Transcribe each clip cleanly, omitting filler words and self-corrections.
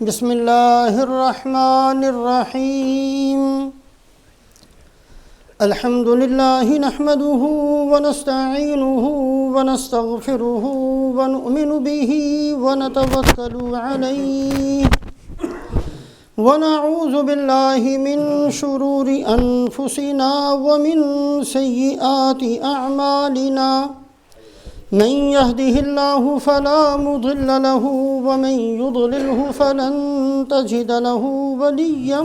بسم اللہ الرحمن الرحیم الحمد للہ نحمده ونستعینه ونستغفره ونؤمن به ونتوکل علیہ ونعوذ باللہ من شرور انفسنا ومن سیئات اعمالنا من يهده الله فلا مضل له ومن يضلله فلن تجد له وليا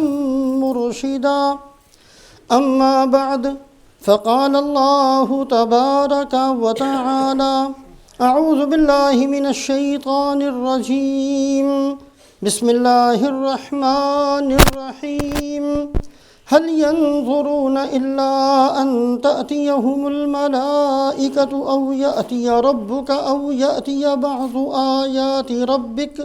مرشدا أما بعد فقال الله تبارك وتعالى أعوذ بالله من الشيطان الرجيم بسم الله الرحمن الرحيم هل ينظرون إلا أن تأتيهم الملائكة أو يأتي ربك أو يأتي بعض آيات ربك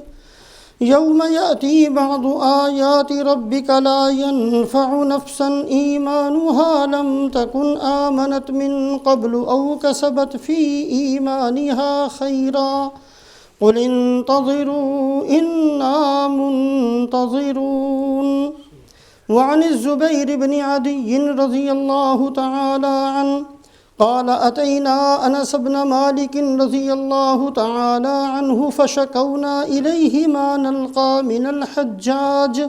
يوم يأتي بعض آيات ربك لا ينفع نفسا إيمانها لم تكن آمنت من قبل أو كسبت في إيمانها خيرا قل انتظروا إنا منتظرون وعن الزبير بن عدي رضي الله تعالى عنه قال أتينا أنس بن مالك رضي الله تعالى عنه فشكونا إليه ما نلقى من الحجاج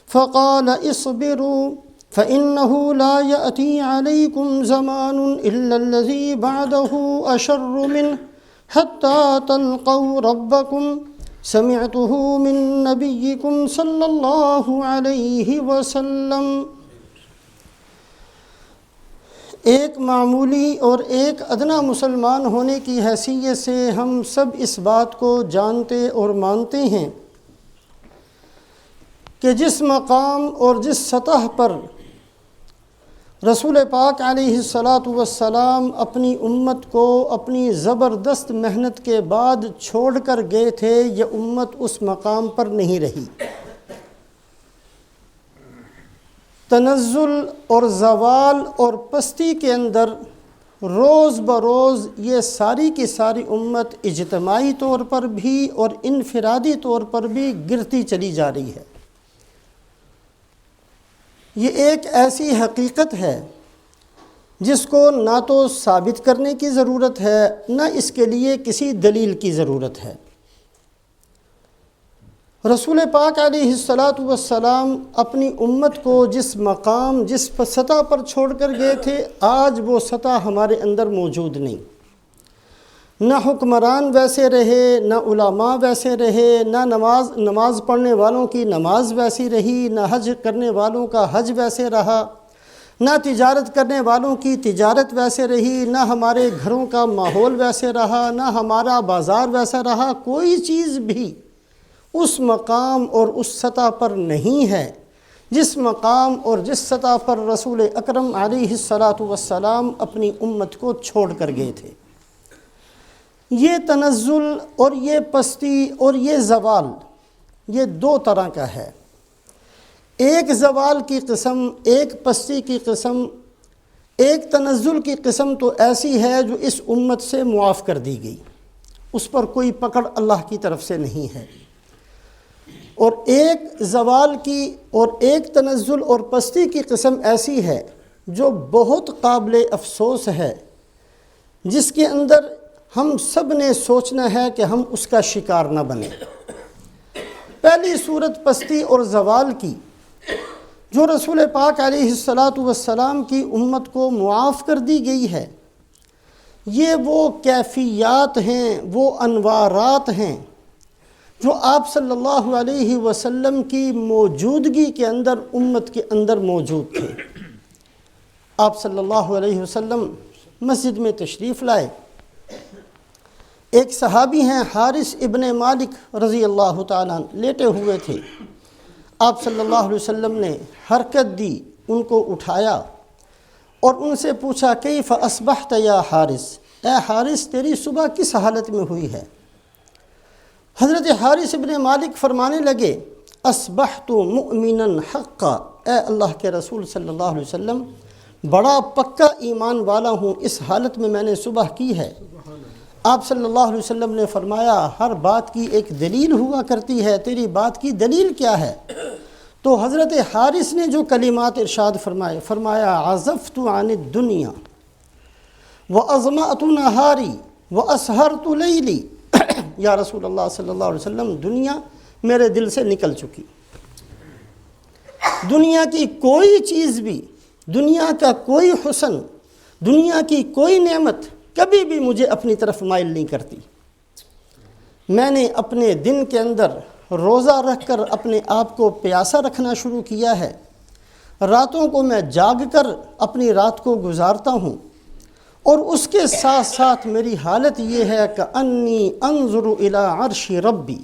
فقال اصبروا فإنه لا يأتي عليكم زمان إلا الذي بعده أشر منه حتى تلقوا ربكم سمعته من نبيكم صلی اللہ علیہ وسلم۔ ایک معمولی اور ایک ادنا مسلمان ہونے کی حیثیت سے ہم سب اس بات کو جانتے اور مانتے ہیں کہ جس مقام اور جس سطح پر رسول پاک علیہ الصلاۃ اپنی امت کو اپنی زبردست محنت کے بعد چھوڑ کر گئے تھے، یہ امت اس مقام پر نہیں رہی۔ تنزل اور زوال اور پستی کے اندر روز بروز یہ ساری کی ساری امت اجتماعی طور پر بھی اور انفرادی طور پر بھی گرتی چلی جا رہی ہے۔ یہ ایک ایسی حقیقت ہے جس کو نہ تو ثابت کرنے کی ضرورت ہے نہ اس کے لیے کسی دلیل کی ضرورت ہے۔ رسول پاک علیہ الصلاۃ اپنی امت کو جس مقام جس سطح پر چھوڑ کر گئے تھے، آج وہ سطح ہمارے اندر موجود نہیں۔ نہ حکمران ویسے رہے، نہ علماء ویسے رہے، نہ نماز پڑھنے والوں کی نماز ویسی رہی، نہ حج کرنے والوں کا حج ویسے رہا، نہ تجارت کرنے والوں کی تجارت ویسے رہی، نہ ہمارے گھروں کا ماحول ویسے رہا، نہ ہمارا بازار ویسا رہا۔ کوئی چیز بھی اس مقام اور اس سطح پر نہیں ہے جس مقام اور جس سطح پر رسول اکرم علیہ الصلاۃ اپنی امت کو چھوڑ کر گئے تھے۔ یہ تنزل اور یہ پستی اور یہ زوال یہ دو طرح کا ہے۔ ایک زوال کی قسم، ایک پستی کی قسم، ایک تنزل کی قسم تو ایسی ہے جو اس امت سے معاف کر دی گئی، اس پر کوئی پکڑ اللہ کی طرف سے نہیں ہے۔ اور ایک زوال کی اور ایک تنزل اور پستی کی قسم ایسی ہے جو بہت قابل افسوس ہے، جس کے اندر ہم سب نے سوچنا ہے کہ ہم اس کا شکار نہ بنیں۔ پہلی صورت پستی اور زوال کی جو رسول پاک علیہ الصلاۃ کی امت کو معاف کر دی گئی ہے، یہ وہ کیفیات ہیں، وہ انوارات ہیں جو آپ صلی اللہ علیہ وسلم کی موجودگی کے اندر امت کے اندر موجود تھے۔ آپ صلی اللہ علیہ وسلم مسجد میں تشریف لائے، ایک صحابی ہیں حارث ابن مالک رضی اللہ تعالیٰ لیٹے ہوئے تھے۔ آپ صلی اللہ علیہ وسلم نے حرکت دی، ان کو اٹھایا اور ان سے پوچھا کیف اصبحت یا حارث، اے حارث تیری صبح کس حالت میں ہوئی ہے؟ حضرت حارث ابن مالک فرمانے لگے اصبحت مؤمنا حقا، اے اللہ کے رسول صلی اللہ علیہ وسلم بڑا پکا ایمان والا ہوں، اس حالت میں نے صبح کی ہے۔ آپ صلی اللہ علیہ وسلم نے فرمایا ہر بات کی ایک دلیل ہوا کرتی ہے، تیری بات کی دلیل کیا ہے؟ تو حضرت حارث نے جو کلمات ارشاد فرمائے، فرمایا عزفت عن الدنیا وَأَظْمَأْتُ نَهَارِي وَأَسْهَرْتُ لَيْلِي یا رسول اللہ صلی اللہ علیہ وسلم، دنیا میرے دل سے نکل چکی، دنیا کی کوئی چیز بھی، دنیا کا کوئی حسن، دنیا کی کوئی نعمت کبھی بھی مجھے اپنی طرف مائل نہیں کرتی۔ میں نے اپنے دن کے اندر روزہ رکھ کر اپنے آپ کو پیاسا رکھنا شروع کیا ہے، راتوں کو میں جاگ کر اپنی رات کو گزارتا ہوں، اور اس کے ساتھ ساتھ میری حالت یہ ہے کہ انی انظر الی عرش ربی،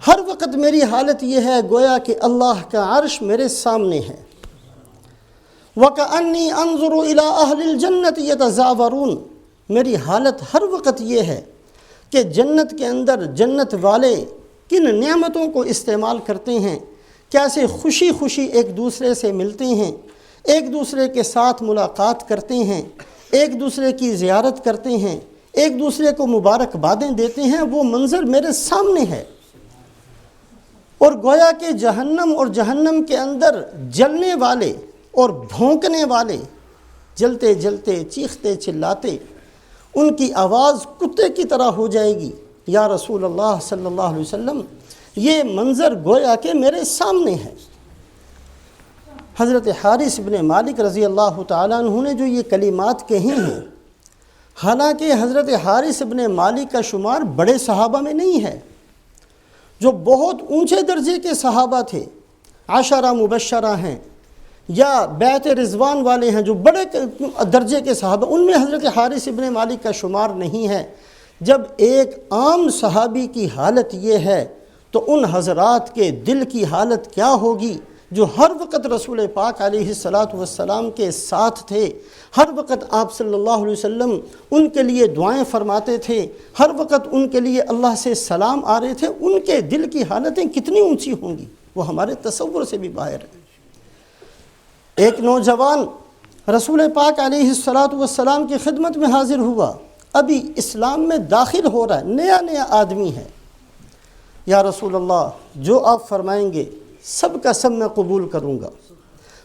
ہر وقت میری حالت یہ ہے گویا کہ اللہ کا عرش میرے سامنے ہے۔ وَكَأَنِّي أَنظُرُ إِلَىٰ أَهْلِ الْجَنَّةِ يَتَزَاوَرُونَ، میری حالت ہر وقت یہ ہے کہ جنت کے اندر جنت والے کن نعمتوں کو استعمال کرتے ہیں، کیسے خوشی خوشی ایک دوسرے سے ملتے ہیں، ایک دوسرے کے ساتھ ملاقات کرتے ہیں، ایک دوسرے کی زیارت کرتے ہیں، ایک دوسرے کو مبارکبادیں دیتے ہیں، وہ منظر میرے سامنے ہے۔ اور گویا کہ جہنم اور جہنم کے اندر جلنے والے اور بھونکنے والے، جلتے جلتے چیختے چلاتے، ان کی آواز کتے کی طرح ہو جائے گی۔ یا رسول اللہ صلی اللہ علیہ وسلم، یہ منظر گویا کہ میرے سامنے ہے۔ حضرت حارث بن مالک رضی اللہ تعالیٰ عنہ نے جو یہ کلمات کہی ہیں، حالانکہ حضرت حارث بن مالک کا شمار بڑے صحابہ میں نہیں ہے، جو بہت اونچے درجے کے صحابہ تھے، عشرہ مبشرہ ہیں یا بیعت رضوان والے ہیں، جو بڑے درجے کے صحابہ، ان میں حضرت حارث بن مالک کا شمار نہیں ہے۔ جب ایک عام صحابی کی حالت یہ ہے تو ان حضرات کے دل کی حالت کیا ہوگی جو ہر وقت رسول پاک علیہ السلام کے ساتھ تھے، ہر وقت آپ صلی اللہ علیہ وسلم ان کے لیے دعائیں فرماتے تھے، ہر وقت ان کے لیے اللہ سے سلام آ رہے تھے، ان کے دل کی حالتیں کتنی اونچی ہوں گی، وہ ہمارے تصور سے بھی باہر ہے۔ ایک نوجوان رسول پاک علیہ السلام کی خدمت میں حاضر ہوا، ابھی اسلام میں داخل ہو رہا ہے، نیا نیا آدمی ہے۔ یا رسول اللہ، جو آپ فرمائیں گے سب کا سب میں قبول کروں گا،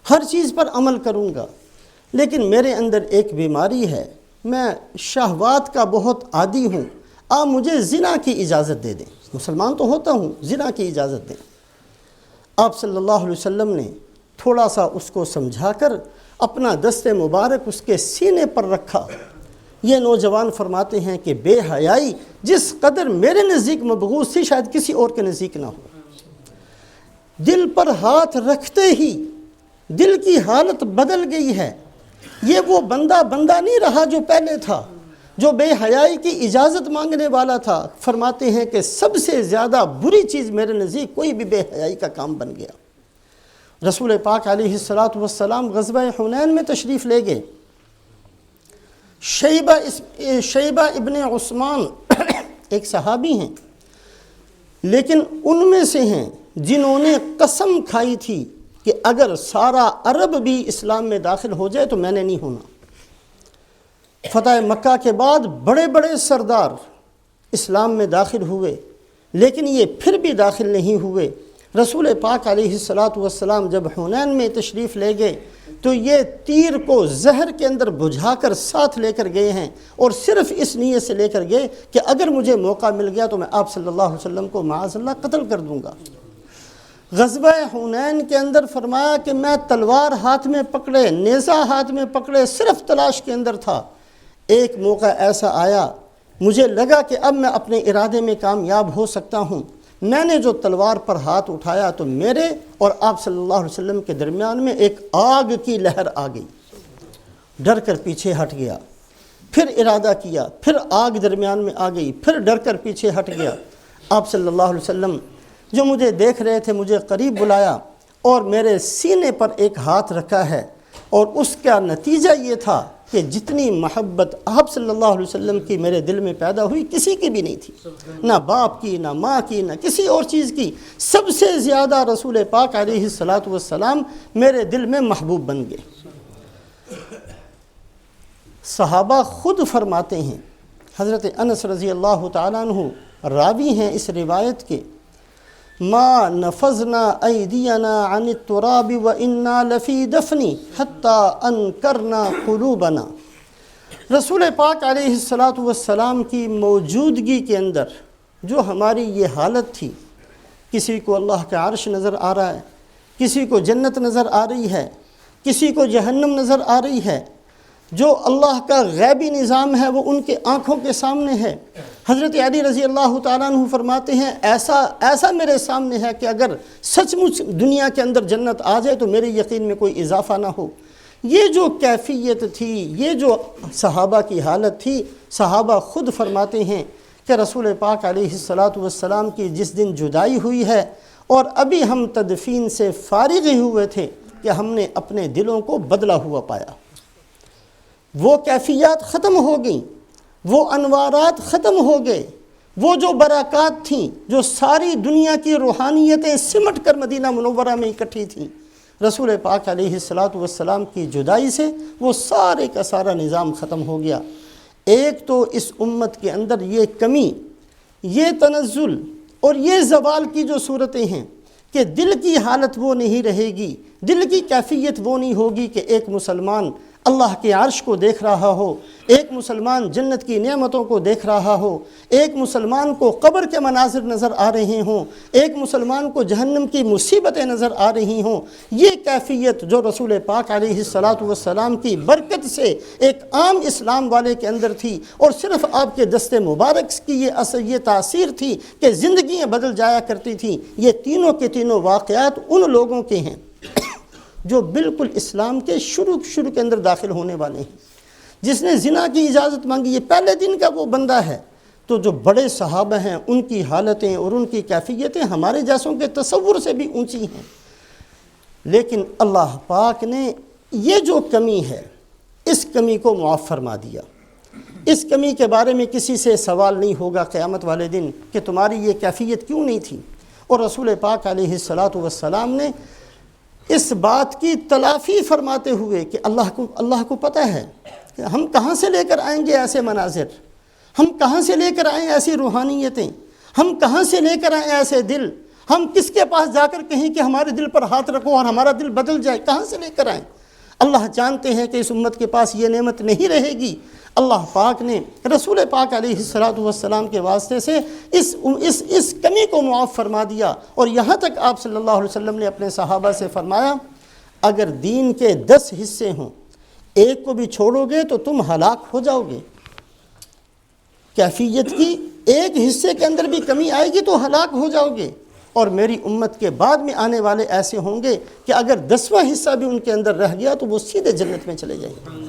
ہر چیز پر عمل کروں گا، لیکن میرے اندر ایک بیماری ہے، میں شہوات کا بہت عادی ہوں، آپ مجھے زنا کی اجازت دے دیں، مسلمان تو ہوتا ہوں، زنا کی اجازت دیں۔ آپ صلی اللہ علیہ وسلم نے تھوڑا سا اس کو سمجھا کر اپنا دست مبارک اس کے سینے پر رکھا۔ یہ نوجوان فرماتے ہیں کہ بے حیائی جس قدر میرے نزدیک مبغوض تھی، شاید کسی اور کے نزدیک نہ ہو۔ دل پر ہاتھ رکھتے ہی دل کی حالت بدل گئی ہے، یہ وہ بندہ نہیں رہا جو پہلے تھا، جو بے حیائی کی اجازت مانگنے والا تھا۔ فرماتے ہیں کہ سب سے زیادہ بری چیز میرے نزدیک کوئی بھی بے حیائی کا کام بن گیا۔ رسول پاک علیہ السلام غزوہ حنین میں تشریف لے گئے۔ شیبہ ابن عثمان ایک صحابی ہیں، لیکن ان میں سے ہیں جنہوں نے قسم کھائی تھی کہ اگر سارا عرب بھی اسلام میں داخل ہو جائے تو میں نے نہیں ہونا۔ فتح مکہ کے بعد بڑے بڑے سردار اسلام میں داخل ہوئے، لیکن یہ پھر بھی داخل نہیں ہوئے۔ رسول پاک علیہ السلام جب حنین میں تشریف لے گئے تو یہ تیر کو زہر کے اندر بجھا کر ساتھ لے کر گئے ہیں، اور صرف اس نیت سے لے کر گئے کہ اگر مجھے موقع مل گیا تو میں آپ صلی اللہ علیہ وسلم کو معاذ اللہ قتل کر دوں گا۔ غزوہ حنین کے اندر فرمایا کہ میں تلوار ہاتھ میں پکڑے، نیزہ ہاتھ میں پکڑے صرف تلاش کے اندر تھا۔ ایک موقع ایسا آیا، مجھے لگا کہ اب میں اپنے ارادے میں کامیاب ہو سکتا ہوں۔ میں نے جو تلوار پر ہاتھ اٹھایا تو میرے اور آپ صلی اللہ علیہ وسلم کے درمیان میں ایک آگ کی لہر آ گئی، ڈر کر پیچھے ہٹ گیا، پھر ارادہ کیا، پھر آگ درمیان میں آ گئی، پھر ڈر کر پیچھے ہٹ گیا۔ آپ صلی اللہ علیہ وسلم جو مجھے دیکھ رہے تھے مجھے قریب بلایا اور میرے سینے پر ایک ہاتھ رکھا ہے، اور اس کا نتیجہ یہ تھا کہ جتنی محبت آپ صلی اللہ علیہ وسلم کی میرے دل میں پیدا ہوئی کسی کی بھی نہیں تھی، نہ باپ کی، نہ ماں کی، نہ کسی اور چیز کی۔ سب سے زیادہ رسول پاک علیہ السلام میرے دل میں محبوب بن گئے۔ صحابہ خود فرماتے ہیں حضرت انس رضی اللہ تعالیٰ عنہ راوی ہیں اس روایت کے، ما نفذنا ایدینا عن التراب وانا لفی دفنی حتی انکرنا قلوبنا۔ رسول پاک علیہ السلام کی موجودگی کے اندر جو ہماری یہ حالت تھی، کسی کو اللہ کا عرش نظر آ رہا ہے، کسی کو جنت نظر آ رہی ہے، کسی کو جہنم نظر آ رہی ہے، جو اللہ کا غیبی نظام ہے وہ ان کے آنکھوں کے سامنے ہے۔ حضرت علی رضی اللہ تعالیٰ عنہ فرماتے ہیں ایسا میرے سامنے ہے کہ اگر سچ مچ دنیا کے اندر جنت آ جائے تو میرے یقین میں کوئی اضافہ نہ ہو۔ یہ جو کیفیت تھی، یہ جو صحابہ کی حالت تھی، صحابہ خود فرماتے ہیں کہ رسول پاک علیہ السلام کی جس دن جدائی ہوئی ہے اور ابھی ہم تدفین سے فارغ ہی ہوئے تھے کہ ہم نے اپنے دلوں کو بدلا ہوا پایا۔ وہ کیفیات ختم ہو گئیں، وہ انوارات ختم ہو گئے، وہ جو برکات تھیں، جو ساری دنیا کی روحانیتیں سمٹ کر مدینہ منورہ میں اکٹھی تھیں، رسول پاک علیہ السلام کی جدائی سے وہ سارے کا سارا نظام ختم ہو گیا۔ ایک تو اس امت کے اندر یہ کمی، یہ تنزل اور یہ زوال کی جو صورتیں ہیں کہ دل کی حالت وہ نہیں رہے گی، دل کی کیفیت وہ نہیں ہوگی کہ ایک مسلمان اللہ کے عرش کو دیکھ رہا ہو، ایک مسلمان جنت کی نعمتوں کو دیکھ رہا ہو، ایک مسلمان کو قبر کے مناظر نظر آ رہے ہوں، ایک مسلمان کو جہنم کی مصیبتیں نظر آ رہی ہوں۔ یہ کیفیت جو رسول پاک علیہ السلام کی برکت سے ایک عام اسلام والے کے اندر تھی، اور صرف آپ کے دست مبارک کی یہ تاثیر تھی کہ زندگیاں بدل جایا کرتی تھیں، یہ تینوں کے تینوں واقعات ان لوگوں کے ہیں جو بالکل اسلام کے شروع کے اندر داخل ہونے والے ہیں۔ جس نے زنا کی اجازت مانگی، یہ پہلے دن کا وہ بندہ ہے۔ تو جو بڑے صحابہ ہیں ان کی حالتیں اور ان کی کیفیتیں ہمارے جیسوں کے تصور سے بھی اونچی ہیں، لیکن اللہ پاک نے یہ جو کمی ہے اس کمی کو معاف فرما دیا۔ اس کمی کے بارے میں کسی سے سوال نہیں ہوگا قیامت والے دن کہ تمہاری یہ کیفیت کیوں نہیں تھی، اور رسول پاک علیہ السلام نے اس بات کی تلافی فرماتے ہوئے کہ اللہ کو پتہ ہے کہ ہم کہاں سے لے کر آئیں گے ایسے مناظر، ہم کہاں سے لے کر آئیں ایسی روحانیتیں، ہم کہاں سے لے کر آئیں ایسے دل، ہم کس کے پاس جا کر کہیں کہ ہمارے دل پر ہاتھ رکھو اور ہمارا دل بدل جائے، کہاں سے لے کر آئیں؟ اللہ جانتے ہیں کہ اس امت کے پاس یہ نعمت نہیں رہے گی۔ اللہ پاک نے رسول پاک علیہ السلام کے واسطے سے اس کمی کو معاف فرما دیا، اور یہاں تک آپ صلی اللہ علیہ وسلم نے اپنے صحابہ سے فرمایا اگر دین کے 10 حصے ہوں، ایک کو بھی چھوڑو گے تو تم ہلاک ہو جاؤ گے۔ کیفیت کی ایک حصے کے اندر بھی کمی آئے گی تو ہلاک ہو جاؤ گے، اور میری امت کے بعد میں آنے والے ایسے ہوں گے کہ اگر 10واں حصہ بھی ان کے اندر رہ گیا تو وہ سیدھے جنت میں چلے جائیں گے۔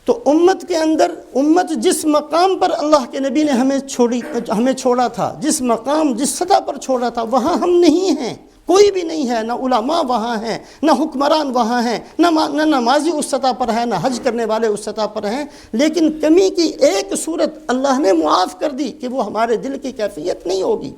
تو امت کے اندر، امت جس مقام پر اللہ کے نبی نے ہمیں چھوڑا تھا، جس مقام جس سطح پر چھوڑا تھا، وہاں ہم نہیں ہیں، کوئی بھی نہیں ہے، نہ علماء وہاں ہیں، نہ حکمران وہاں ہیں، نہ نمازی اس سطح پر ہیں، نہ حج کرنے والے اس سطح پر ہیں، لیکن کمی کی ایک صورت اللہ نے معاف کر دی کہ وہ ہمارے دل کی کیفیت نہیں ہوگی۔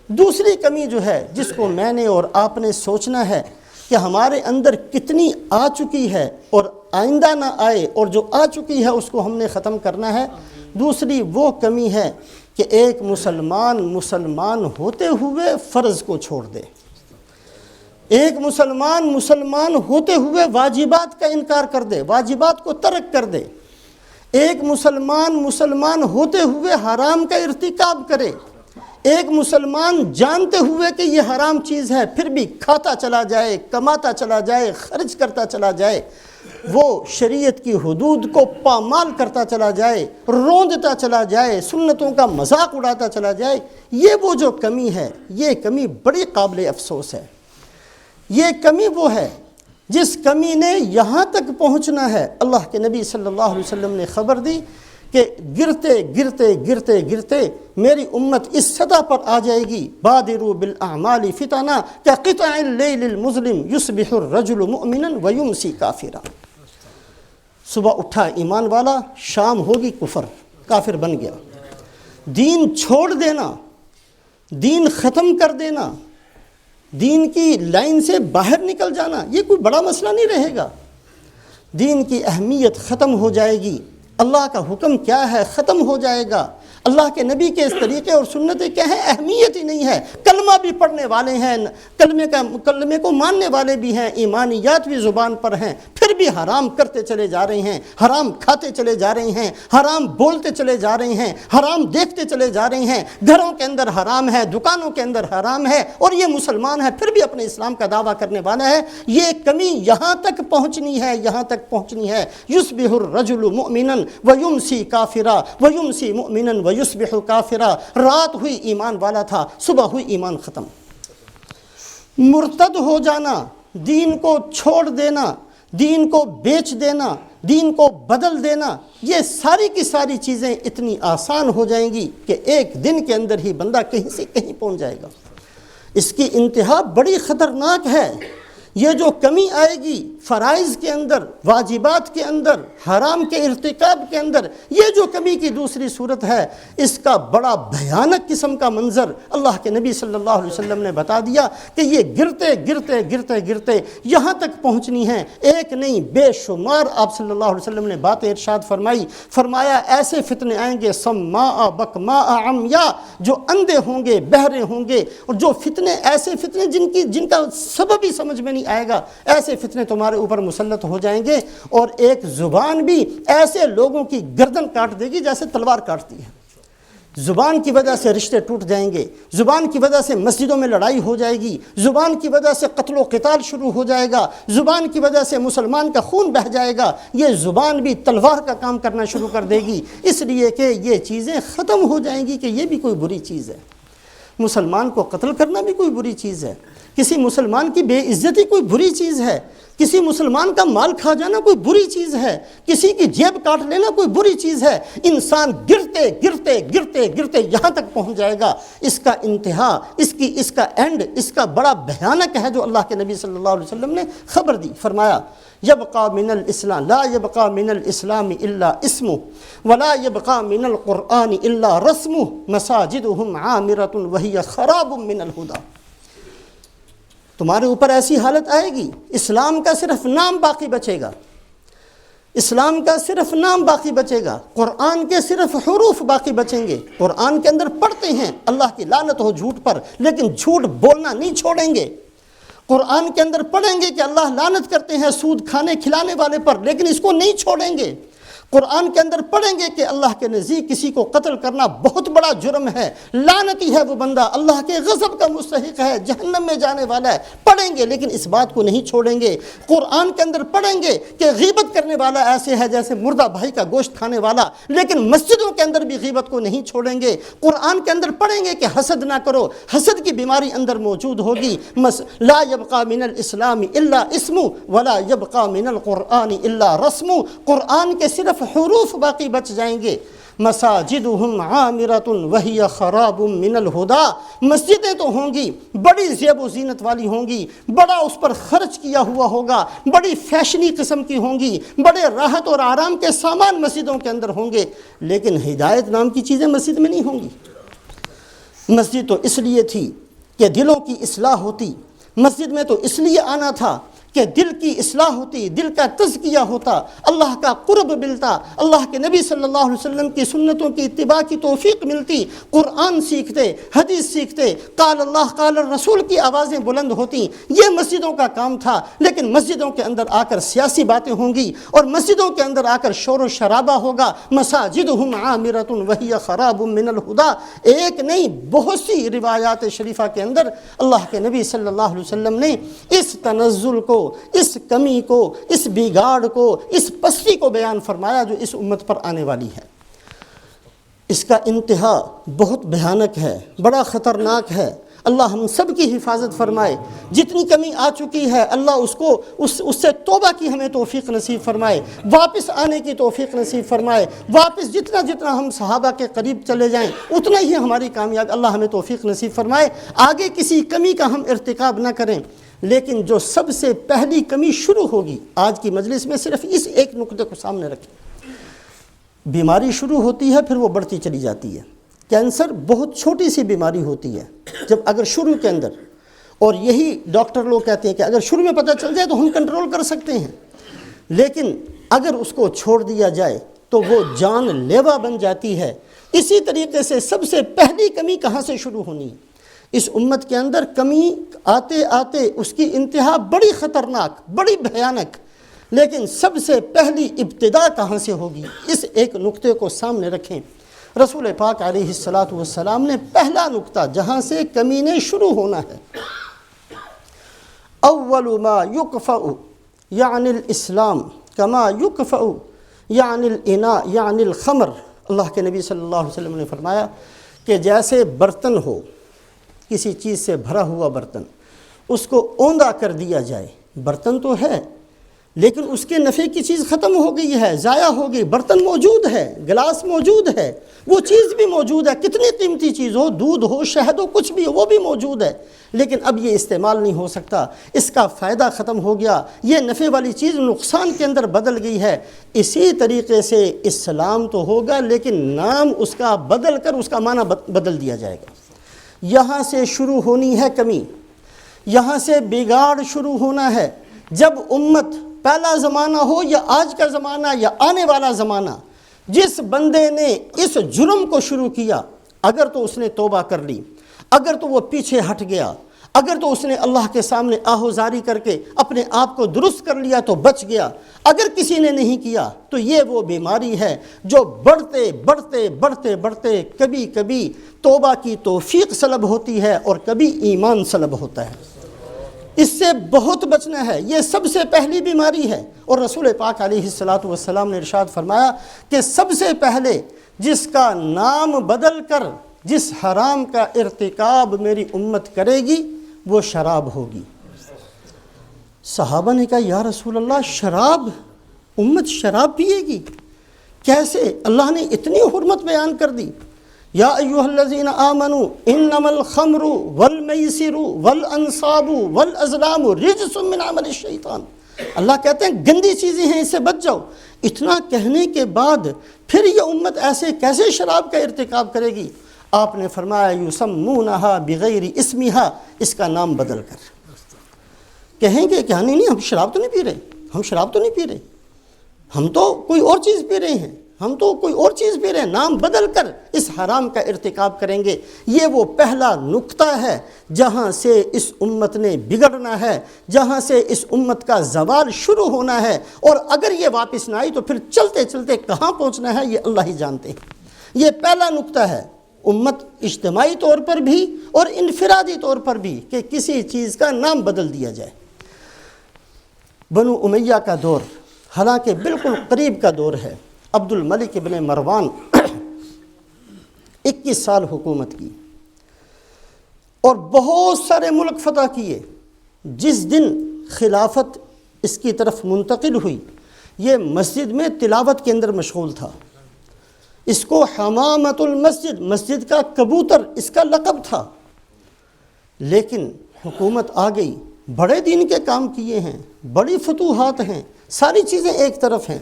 دوسری کمی جو ہے جس کو میں نے اور آپ نے سوچنا ہے کہ ہمارے اندر کتنی آ چکی ہے اور آئندہ نہ آئے، اور جو آ چکی ہے اس کو ہم نے ختم کرنا ہے۔ دوسری وہ کمی ہے کہ ایک مسلمان ہوتے ہوئے فرض کو چھوڑ دے، ایک مسلمان ہوتے ہوئے واجبات کا انکار کر دے، واجبات کو ترک کر دے، ایک مسلمان ہوتے ہوئے حرام کا ارتکاب کرے، ایک مسلمان جانتے ہوئے کہ یہ حرام چیز ہے پھر بھی کھاتا چلا جائے، کماتا چلا جائے، خرچ کرتا چلا جائے، وہ شریعت کی حدود کو پامال کرتا چلا جائے، روندتا چلا جائے، سنتوں کا مذاق اڑاتا چلا جائے، یہ وہ جو کمی ہے، یہ کمی بڑی قابل افسوس ہے۔ یہ کمی وہ ہے جس کمی نے یہاں تک پہنچنا ہے۔ اللہ کے نبی صلی اللہ علیہ وسلم نے خبر دی کہ گرتے میری امت اس سطح پر آ جائے گی، بادروا بالاعمال فتنا كقطع اللیل المظلم یصبح الرجل مؤمنا ویمسی کافرا۔ صبح اٹھا ایمان والا، شام ہوگی کافر بن گیا۔ دین چھوڑ دینا، دین ختم کر دینا، دین کی لائن سے باہر نکل جانا، یہ کوئی بڑا مسئلہ نہیں رہے گا۔ دین کی اہمیت ختم ہو جائے گی، اللہ کا حکم کیا ہے ختم ہو جائے گا، اللہ کے نبی کے اس طریقے اور سنتیں کیا ہیں، اہمیت ہی نہیں ہے۔ کلمہ بھی پڑھنے والے ہیں، کلمے کو ماننے والے بھی ہیں، ایمانیات بھی زبان پر ہیں، پھر بھی حرام کرتے چلے جا رہے ہیں، حرام کھاتے چلے جا رہے ہیں، حرام بولتے چلے جا رہے ہیں، حرام دیکھتے چلے جا رہے ہیں، گھروں کے اندر حرام ہے، دکانوں کے اندر حرام ہے، اور یہ مسلمان ہے پھر بھی اپنے اسلام کا دعویٰ کرنے والا ہے۔ یہ کمی یہاں تک پہنچنی ہے، یہاں تک پہنچنی ہے۔ یصبح الرجل مؤمنا ویمسی کافرا ویمسی مؤمنا ویصبح کافرا، رات ہوئی ایمان والا تھا، صبح ہوئی ایمان ختم۔ مرتد ہو جانا، دین کو چھوڑ دینا، دین کو بیچ دینا، دین کو بدل دینا، یہ ساری کی ساری چیزیں اتنی آسان ہو جائیں گی کہ ایک دن کے اندر ہی بندہ کہیں سے کہیں پہنچ جائے گا۔ اس کی انتہا بڑی خطرناک ہے۔ یہ جو کمی آئے گی فرائض کے اندر، واجبات کے اندر، حرام کے ارتکاب کے اندر، یہ جو کمی کی دوسری صورت ہے، اس کا بڑا بھیانک قسم کا منظر اللہ کے نبی صلی اللہ علیہ وسلم نے بتا دیا کہ یہ گرتے گرتے گرتے گرتے یہاں تک پہنچنی ہے۔ ایک نہیں بے شمار آپ صلی اللہ علیہ وسلم نے باتیں ارشاد فرمائی، فرمایا ایسے فتنے آئیں گے سماء بکماء عمیا، جو اندھے ہوں گے، بہرے ہوں گے، اور جو فتنے ایسے فتنے جن کا سبب ہی سمجھ میں نہیں آئے گا، ایسے فتنے تمہارے اوپر مسلط ہو جائیں گے، اور ایک زبان بھی ایسے لوگوں کی گردن کاٹ دے گی جیسے تلوار کاٹتی ہے۔ زبان کی وجہ سے رشتے ٹوٹ جائیں گے، زبان کی وجہ سے مسجدوں میں لڑائی ہو جائے گی، زبان کی وجہ سے قتل و قتال شروع ہو جائے گا، زبان کی وجہ سے مسلمان کا خون بہہ جائے گا، یہ زبان بھی تلوار کا کام کرنا شروع کر دے گی، اس لیے کہ یہ چیزیں ختم ہو جائیں گی کہ یہ بھی کوئی بری چیز ہے۔ مسلمان کو قتل کرنا بھی کوئی بری چیز ہے، کسی مسلمان کی بے عزتی کوئی بری چیز ہے، کسی مسلمان کا مال کھا جانا کوئی بری چیز ہے، کسی کی جیب کاٹ لینا کوئی بری چیز ہے۔ انسان گرتے گرتے گرتے گرتے یہاں تک پہنچ جائے گا، اس کا انتہا، اس کا اینڈ، اس کا بڑا بھیانک ہے جو اللہ کے نبی صلی اللہ علیہ وسلم نے خبر دی۔ فرمایا یبقى من الاسلام لا يبقى من الاسلام الا اسمه ولا يبقى من القرآن الا رسمه مساجدهم عامرة وهي خراب من الهدى۔ تمہارے اوپر ایسی حالت آئے گی، اسلام کا صرف نام باقی بچے گا، اسلام کا صرف نام باقی بچے گا، قرآن کے صرف حروف باقی بچیں گے۔ قرآن کے اندر پڑھتے ہیں اللہ کی لعنت ہو جھوٹ پر، لیکن جھوٹ بولنا نہیں چھوڑیں گے۔ قرآن کے اندر پڑھیں گے کہ اللہ لعنت کرتے ہیں سود کھانے کھلانے والے پر، لیکن اس کو نہیں چھوڑیں گے۔ قرآن کے اندر پڑھیں گے کہ اللہ کے نزدیک کسی کو قتل کرنا بہت بڑا جرم ہے، لعنتی ہے وہ بندہ، اللہ کے غضب کا مستحق ہے، جہنم میں جانے والا ہے، پڑھیں گے لیکن اس بات کو نہیں چھوڑیں گے۔ قرآن کے اندر پڑھیں گے کہ غیبت کرنے والا ایسے ہے جیسے مردہ بھائی کا گوشت کھانے والا، لیکن مسجدوں کے اندر بھی غیبت کو نہیں چھوڑیں گے۔ قرآن کے اندر پڑھیں گے کہ حسد نہ کرو، حسد کی بیماری اندر موجود ہوگی۔ لا يبقى من الاسلام الا اسم ولا يبقى من القرآن الا رسم، قرآن کے صرف حروف باقی بچ جائیں گے۔ مساجدهم عامرة وهي خراب من الهدى، مسجدیں تو ہوں گی، بڑی زیب و زینت والی ہوں گی، بڑا اس پر خرچ کیا ہوا ہوگا، بڑی فیشنی قسم کی ہوں گی، بڑے راحت اور آرام کے سامان مسجدوں کے اندر ہوں گے، لیکن ہدایت نام کی چیزیں مسجد میں نہیں ہوں گی۔ مسجد تو اس لیے تھی کہ دلوں کی اصلاح ہوتی، مسجد میں تو اس لیے آنا تھا کہ دل کی اصلاح ہوتی، دل کا تزکیہ ہوتا، اللہ کا قرب ملتا، اللہ کے نبی صلی اللہ علیہ وسلم کی سنتوں کی اتباع کی توفیق ملتی، قرآن سیکھتے، حدیث سیکھتے، قال اللہ قال الرسول کی آوازیں بلند ہوتی۔ یہ مسجدوں کا کام تھا، لیکن مسجدوں کے اندر آ کر سیاسی باتیں ہوں گی، اور مسجدوں کے اندر آ کر شور و شرابہ ہوگا۔ مساجدهم عامرة وهي خراب من الهدى، ایک نہیں بہت سی روایات شریفہ کے اندر اللہ کے نبی صلی اللہ علیہ وسلم نے اس تنزل کو، اس کمی کو، اس بگاڑ کو، اس پستی کو بیان فرمایا جو اس امت پر آنے والی ہے۔ اس کا انتہا بہت بھیانک ہے، بڑا خطرناک ہے۔ اللہ ہم سب کی حفاظت فرمائے۔ جتنی کمی آ چکی ہے اللہ اس سے توبہ کی ہمیں توفیق نصیب فرمائے، واپس آنے کی توفیق نصیب فرمائے، واپس جتنا ہم صحابہ کے قریب چلے جائیں اتنا ہی ہماری کامیاب، اللہ ہمیں توفیق نصیب فرمائے، آگے کسی کمی کا ہم ارتکاب نہ کریں۔ لیکن جو سب سے پہلی کمی شروع ہوگی آج کی مجلس میں، صرف اس ایک نقطے کو سامنے رکھیں۔ بیماری شروع ہوتی ہے پھر وہ بڑھتی چلی جاتی ہے۔ کینسر بہت چھوٹی سی بیماری ہوتی ہے، اگر شروع کے اندر، اور یہی ڈاکٹر لوگ کہتے ہیں کہ اگر شروع میں پتہ چل جائے تو ہم کنٹرول کر سکتے ہیں، لیکن اگر اس کو چھوڑ دیا جائے تو وہ جان لیوا بن جاتی ہے۔ اسی طریقے سے سب سے پہلی کمی کہاں سے شروع ہونی ہے؟ اس امت کے اندر کمی آتے آتے اس کی انتہا بڑی خطرناک، بڑی بھیانک، لیکن سب سے پہلی ابتدا کہاں سے ہوگی؟ اس ایک نقطے کو سامنے رکھیں۔ رسول پاک علیہ السلام نے پہلا نقطہ جہاں سے کمی نے شروع ہونا ہے، اول ما یکفأ یعنی الاسلام کما یکفأ یعنی الاناء یعنی الخمر، اللہ کے نبی صلی اللہ علیہ وسلم نے فرمایا کہ جیسے برتن ہو، کسی چیز سے بھرا ہوا برتن، اس کو اوندا کر دیا جائے، برتن تو ہے لیکن اس کے نفع کی چیز ختم ہو گئی ہے، ضائع ہو گئی، برتن موجود ہے، گلاس موجود ہے، وہ چیز بھی موجود ہے، کتنی قیمتی چیز ہو، دودھ ہو، شہد ہو، کچھ بھی ہو، وہ بھی موجود ہے، لیکن اب یہ استعمال نہیں ہو سکتا، اس کا فائدہ ختم ہو گیا، یہ نفع والی چیز نقصان کے اندر بدل گئی ہے۔ اسی طریقے سے اسلام تو ہوگا لیکن نام اس کا بدل کر اس کا معنی بدل دیا جائے گا۔ یہاں سے شروع ہونی ہے کمی، یہاں سے بگاڑ شروع ہونا ہے۔ جب امت، پہلا زمانہ ہو یا آج کا زمانہ یا آنے والا زمانہ، جس بندے نے اس جرم کو شروع کیا، اگر تو اس نے توبہ کر لی، اگر تو وہ پیچھے ہٹ گیا، اگر تو اس نے اللہ کے سامنے آہوزاری کر کے اپنے آپ کو درست کر لیا تو بچ گیا، اگر کسی نے نہیں کیا تو یہ وہ بیماری ہے جو بڑھتے بڑھتے بڑھتے بڑھتے کبھی کبھی توبہ کی توفیق سلب ہوتی ہے اور کبھی ایمان سلب ہوتا ہے۔ اس سے بہت بچنا ہے، یہ سب سے پہلی بیماری ہے۔ اور رسول پاک علیہ السلام نے ارشاد فرمایا کہ سب سے پہلے جس کا نام بدل کر جس حرام کا ارتکاب میری امت کرے گی وہ شراب ہوگی۔ صحابہ نے کہا یا رسول اللہ، شراب، امت شراب پیے گی کیسے؟ اللہ نے اتنی حرمت بیان کر دی، یا ایھا الذین آمنوا انما الخمر والمیسر والانصاب والازلام رجس من عمل الشیطان۔ اللہ کہتے ہیں گندی چیزیں ہیں، اس سے بچ جاؤ۔ اتنا کہنے کے بعد پھر یہ امت ایسے کیسے شراب کا ارتکاب کرے گی؟ آپ نے فرمایا یسمونہا بغیر اسمہا، اس کا نام بدل کر۔ کہیں گے کہ نہیں ہم شراب تو نہیں پی رہے، ہم شراب تو نہیں پی رہے، ہم تو کوئی اور چیز پی رہے ہیں، ہم تو کوئی اور چیز پی رہے ہیں، نام بدل کر اس حرام کا ارتکاب کریں گے۔ یہ وہ پہلا نقطہ ہے جہاں سے اس امت نے بگڑنا ہے، جہاں سے اس امت کا زوال شروع ہونا ہے، اور اگر یہ واپس نہ آئی تو پھر چلتے چلتے کہاں پہنچنا ہے یہ اللہ ہی جانتے ہیں۔ یہ پہلا نقطہ ہے، امت اجتماعی طور پر بھی اور انفرادی طور پر بھی، کہ کسی چیز کا نام بدل دیا جائے۔ بنو امیہ کا دور حالانکہ بالکل قریب کا دور ہے۔ عبد الملک ابن مروان 21 سال حکومت کی اور بہت سارے ملک فتح کیے۔ جس دن خلافت اس کی طرف منتقل ہوئی، یہ مسجد میں تلاوت کے اندر مشغول تھا۔ اس کو حمامۃ المسجد، مسجد کا کبوتر اس کا لقب تھا۔ لیکن حکومت آ گئی، بڑے دین کے کام کیے ہیں، بڑی فتوحات ہیں، ساری چیزیں ایک طرف ہیں،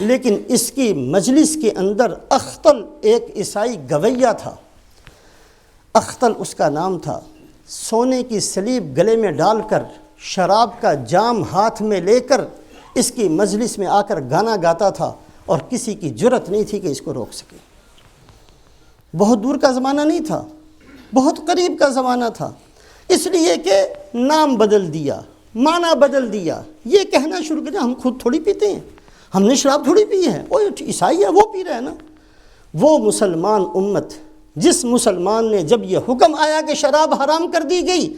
لیکن اس کی مجلس کے اندر اختل ایک عیسائی گویہ تھا، اختل اس کا نام تھا، سونے کی سلیب گلے میں ڈال کر، شراب کا جام ہاتھ میں لے کر اس کی مجلس میں آ کر گانا گاتا تھا، اور کسی کی جرت نہیں تھی کہ اس کو روک سکے۔ بہت دور کا زمانہ نہیں تھا، بہت قریب کا زمانہ تھا، اس لیے کہ نام بدل دیا، معنی بدل دیا، یہ کہنا شروع کیا ہم خود تھوڑی پیتے ہیں، ہم نے شراب تھوڑی پی ہے، وہ عیسائی ہے وہ پی رہے ہیں نا۔ وہ مسلمان امت، جس مسلمان نے جب یہ حکم آیا کہ شراب حرام کر دی گئی،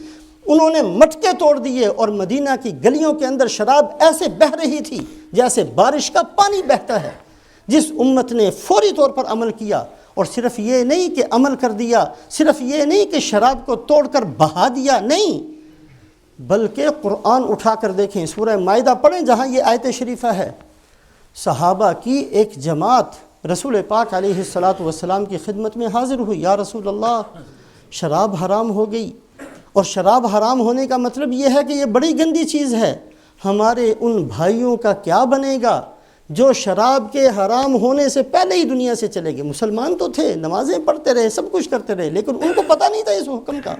انہوں نے مٹکے توڑ دیے، اور مدینہ کی گلیوں کے اندر شراب ایسے بہہ رہی تھی جیسے بارش کا پانی بہتا ہے۔ جس امت نے فوری طور پر عمل کیا، اور صرف یہ نہیں کہ عمل کر دیا، صرف یہ نہیں کہ شراب کو توڑ کر بہا دیا، نہیں، بلکہ قرآن اٹھا کر دیکھیں، سورہ مائدہ پڑھیں جہاں یہ آیت شریفہ ہے۔ صحابہ کی ایک جماعت رسول پاک علیہ السلام کی خدمت میں حاضر ہوئی، یا رسول اللہ شراب حرام ہو گئی، اور شراب حرام ہونے کا مطلب یہ ہے کہ یہ بڑی گندی چیز ہے، ہمارے ان بھائیوں کا کیا بنے گا جو شراب کے حرام ہونے سے پہلے ہی دنیا سے چلے گئے؟ مسلمان تو تھے، نمازیں پڑھتے رہے، سب کچھ کرتے رہے، لیکن ان کو پتہ نہیں تھا اس حکم کا،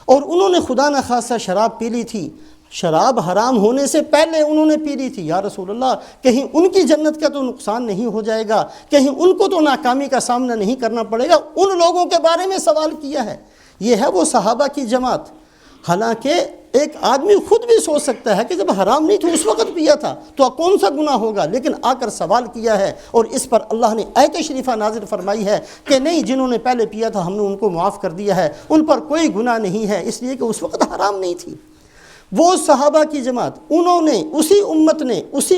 اور انہوں نے خدا نخواستہ شراب پی لی تھی۔ شراب حرام ہونے سے پہلے انہوں نے پی لی تھی، یا رسول اللہ کہیں ان کی جنت کا تو نقصان نہیں ہو جائے گا، کہیں ان کو تو ناکامی کا سامنا نہیں کرنا پڑے گا، ان لوگوں کے بارے میں سوال کیا ہے۔ یہ ہے وہ صحابہ کی جماعت۔ حالانکہ ایک آدمی خود بھی سوچ سکتا ہے کہ جب حرام نہیں تو اس وقت پیا تھا تو کون سا گناہ ہوگا، لیکن آ کر سوال کیا ہے، اور اس پر اللہ نے آیت شریفہ نازل فرمائی ہے کہ نہیں، جنہوں نے پہلے پیا تھا ہم نے ان کو معاف کر دیا ہے، ان پر کوئی گناہ نہیں ہے، اس لیے کہ اس وقت حرام نہیں تھی۔ وہ صحابہ کی جماعت، انہوں نے اسی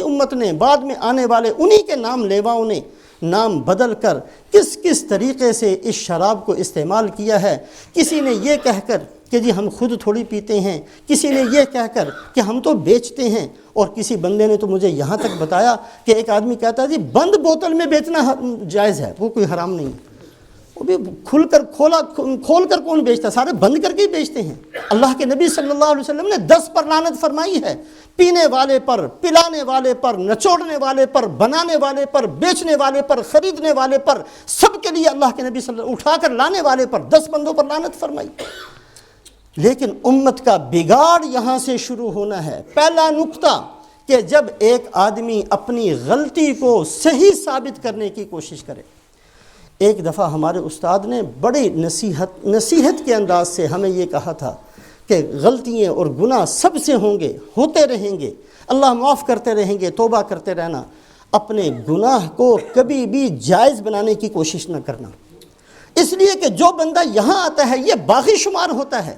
امت نے بعد میں آنے والے انہی کے نام لیواؤں نے نام بدل کر کس کس طریقے سے اس شراب کو استعمال کیا ہے۔ کسی نے یہ کہہ کر کہ جی ہم خود تھوڑی پیتے ہیں، کسی نے یہ کہہ کر کہ ہم تو بیچتے ہیں، اور کسی بندے نے تو مجھے یہاں تک بتایا کہ ایک آدمی کہتا ہے جی بند بوتل میں بیچنا جائز ہے، وہ کوئی حرام نہیں ہے۔ وہ بھی کھول کر کون بیچتا ہے، سارے بند کر کے ہی بیچتے ہیں۔ اللہ کے نبی صلی اللہ علیہ وسلم نے 10 پر لعنت فرمائی ہے، پینے والے پر، پلانے والے پر، نچوڑنے والے پر، بنانے والے پر، بیچنے والے پر، خریدنے والے پر، سب کے لیے اللہ کے نبی صلی اللہ علیہ وسلم اٹھا کر لانے والے پر 10 بندوں پر لعنت فرمائی۔ لیکن امت کا بگاڑ یہاں سے شروع ہونا ہے۔ پہلا نقطہ کہ جب ایک آدمی اپنی غلطی کو صحیح ثابت کرنے کی کوشش کرے۔ ایک دفعہ ہمارے استاد نے بڑی نصیحت کے انداز سے ہمیں یہ کہا تھا کہ غلطیاں اور گناہ سب سے ہوں گے، ہوتے رہیں گے، اللہ معاف کرتے رہیں گے، توبہ کرتے رہنا، اپنے گناہ کو کبھی بھی جائز بنانے کی کوشش نہ کرنا۔ اس لیے کہ جو بندہ یہاں آتا ہے یہ باغی شمار ہوتا ہے،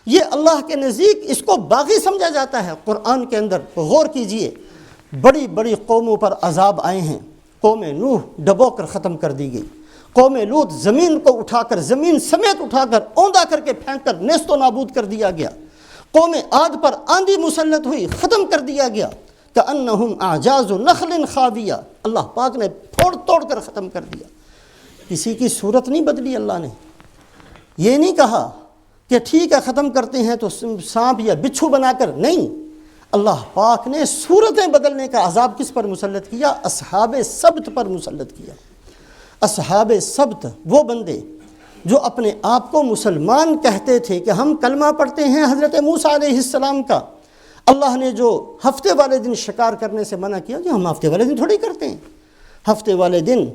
یہ اللہ کے نزدیک اس کو باغی سمجھا جاتا ہے۔ قرآن کے اندر غور کیجئے، بڑی بڑی قوموں پر عذاب آئے ہیں۔ قوم نوح ڈبو کر ختم کر دی گئی، قوم لوط زمین کو اٹھا کر، زمین سمیت اٹھا کر، اوندا کر کے پھینک کر نیست و نابود کر دیا گیا۔ قوم عاد پر آندھی مسلط ہوئی، ختم کر دیا گیا۔ کأنہم اعجاز نخل خاویہ، اللہ پاک نے پھوڑ توڑ کر ختم کر دیا۔ کسی کی صورت نہیں بدلی اللہ نے، یہ نہیں کہا کہ ٹھیک ہے ختم کرتے ہیں تو سانپ یا بچھو بنا کر، نہیں، اللہ پاک نے صورتیں بدلنے کا عذاب کس پر مسلط کیا؟ اصحاب سبت پر مسلط کیا۔ اصحاب سبت وہ بندے جو اپنے آپ کو مسلمان کہتے تھے کہ ہم کلمہ پڑھتے ہیں حضرت موسیٰ علیہ السلام کا، اللہ نے جو ہفتے والے دن شکار کرنے سے منع کیا، جو ہم ہفتے والے دن تھوڑی کرتے ہیں۔ ہفتے والے دن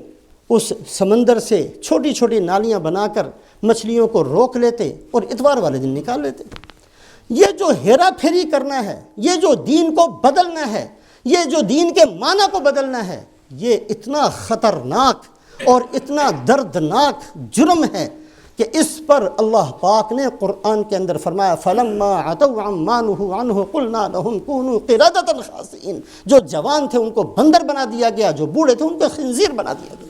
اس سمندر سے چھوٹی چھوٹی نالیاں بنا کر مچھلیوں کو روک لیتے اور اتوار والے دن نکال لیتے۔ یہ جو ہیرا پھیری کرنا ہے، یہ جو دین کو بدلنا ہے، یہ جو دین کے معنی کو بدلنا ہے، یہ اتنا خطرناک اور اتنا دردناک جرم ہے کہ اس پر اللہ پاک نے قرآن کے اندر فرمایا فَلَمَّا عَتَوْا عَمَّا نُهُوا عَنْهُ قُلْنَا لَهُمْ كُونُوا قِرَدَةً خَاسِئِينَ۔ جو جوان تھے ان کو بندر بنا دیا گیا، جو بوڑھے تھے ان کو خنزیر بنا دیا گیا۔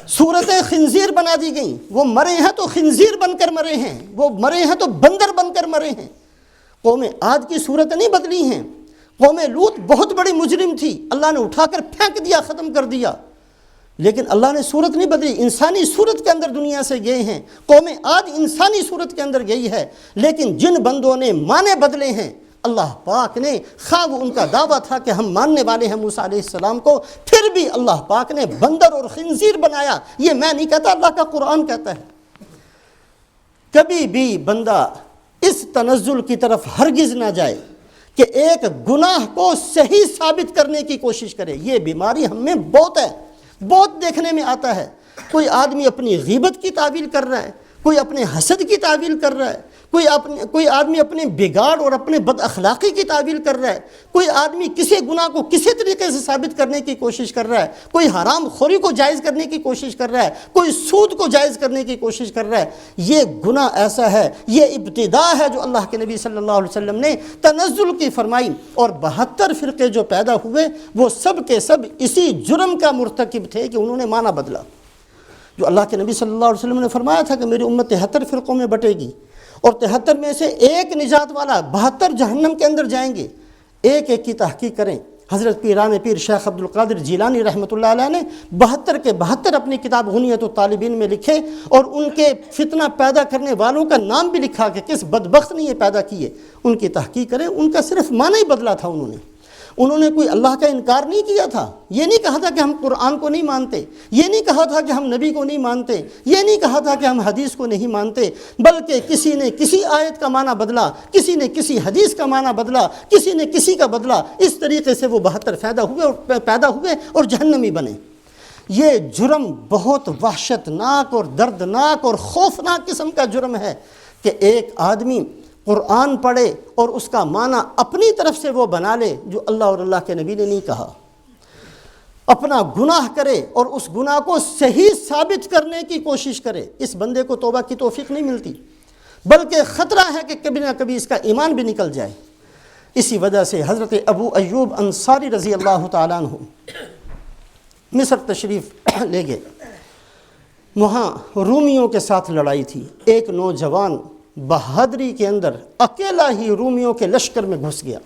صورتیں خنزیر بنا دی گئیں، وہ مرے ہیں تو خنزیر بن کر مرے ہیں، وہ مرے ہیں تو بندر بن کر مرے ہیں۔ قوم عاد کی صورتیں نہیں بدلی ہیں۔ قوم لوط بہت بڑی مجرم تھی، اللہ نے اٹھا کر پھینک دیا، ختم کر دیا، لیکن اللہ نے صورت نہیں بدلی، انسانی صورت کے اندر دنیا سے گئے ہیں۔ قوم عاد انسانی صورت کے اندر گئی ہے، لیکن جن بندوں نے معنی بدلے ہیں، اللہ پاک نے، خواہ وہ ان کا دعویٰ تھا کہ ہم ماننے والے ہیں موسیٰ علیہ السلام کو، پھر بھی اللہ پاک نے بندر اور خنزیر بنایا۔ یہ میں نہیں کہتا، اللہ کا قرآن کہتا ہے۔ کبھی بھی بندہ اس تنزل کی طرف ہرگز نہ جائے کہ ایک گناہ کو صحیح ثابت کرنے کی کوشش کرے۔ یہ بیماری ہم میں بہت ہے، بہت دیکھنے میں آتا ہے۔ کوئی آدمی اپنی غیبت کی تعویل کر رہا ہے، کوئی اپنے حسد کی تعویل کر رہا ہے، کوئی آدمی اپنے بگاڑ اور اپنے بد اخلاقی کی تعویل کر رہا ہے، کوئی آدمی کسی گناہ کو کسی طریقے سے ثابت کرنے کی کوشش کر رہا ہے، کوئی حرام خوری کو جائز کرنے کی کوشش کر رہا ہے، کوئی سود کو جائز کرنے کی کوشش کر رہا ہے۔ یہ گناہ ایسا ہے، یہ ابتدا ہے جو اللہ کے نبی صلی اللہ علیہ وسلم نے تنزل کی فرمائی، اور 72 فرقے جو پیدا ہوئے وہ سب کے سب اسی جرم کا مرتکب تھے کہ انہوں نے معنی بدلا۔ جو اللہ کے نبی صلی اللہ علیہ وسلم نے فرمایا تھا کہ میری امت 73 فرقوں میں بٹے گی، اور 73 میں سے ایک نجات والا، 72 جہنم کے اندر جائیں گے۔ ایک ایک کی تحقیق کریں۔ حضرت پیران پیر شیخ عبد القادر جیلانی رحمۃ اللہ علیہ نے 72 کے 72 اپنی کتاب غنیت الطالبین میں لکھے، اور ان کے فتنہ پیدا کرنے والوں کا نام بھی لکھا کہ کس بدبخت نے یہ پیدا کیے۔ ان کی تحقیق کریں، ان کا صرف معنی ہی بدلا تھا انہوں نے۔ انہوں نے کوئی اللہ کا انکار نہیں کیا تھا، یہ نہیں کہا تھا کہ ہم قرآن کو نہیں مانتے، یہ نہیں کہا تھا کہ ہم نبی کو نہیں مانتے، یہ نہیں کہا تھا کہ ہم حدیث کو نہیں مانتے، بلکہ کسی نے کسی آیت کا معنی بدلا، کسی نے کسی حدیث کا معنی بدلا، کسی نے کسی کا بدلا، اس طریقے سے وہ 72 پیدا ہوئے اور جہنمی بنے۔ یہ جرم بہت وحشتناک اور دردناک اور خوفناک قسم کا جرم ہے کہ ایک آدمی قرآن پڑھے اور اس کا معنی اپنی طرف سے وہ بنا لے جو اللہ اور اللہ کے نبی نے نہیں کہا، اپنا گناہ کرے اور اس گناہ کو صحیح ثابت کرنے کی کوشش کرے۔ اس بندے کو توبہ کی توفیق نہیں ملتی، بلکہ خطرہ ہے کہ کبھی نہ کبھی اس کا ایمان بھی نکل جائے۔ اسی وجہ سے حضرت ابو ایوب انصاری رضی اللہ تعالیٰ عنہ مصر تشریف لے گئے، وہاں رومیوں کے ساتھ لڑائی تھی۔ ایک نوجوان بہادری کے اندر اکیلا ہی رومیوں کے لشکر میں گھس گیا۔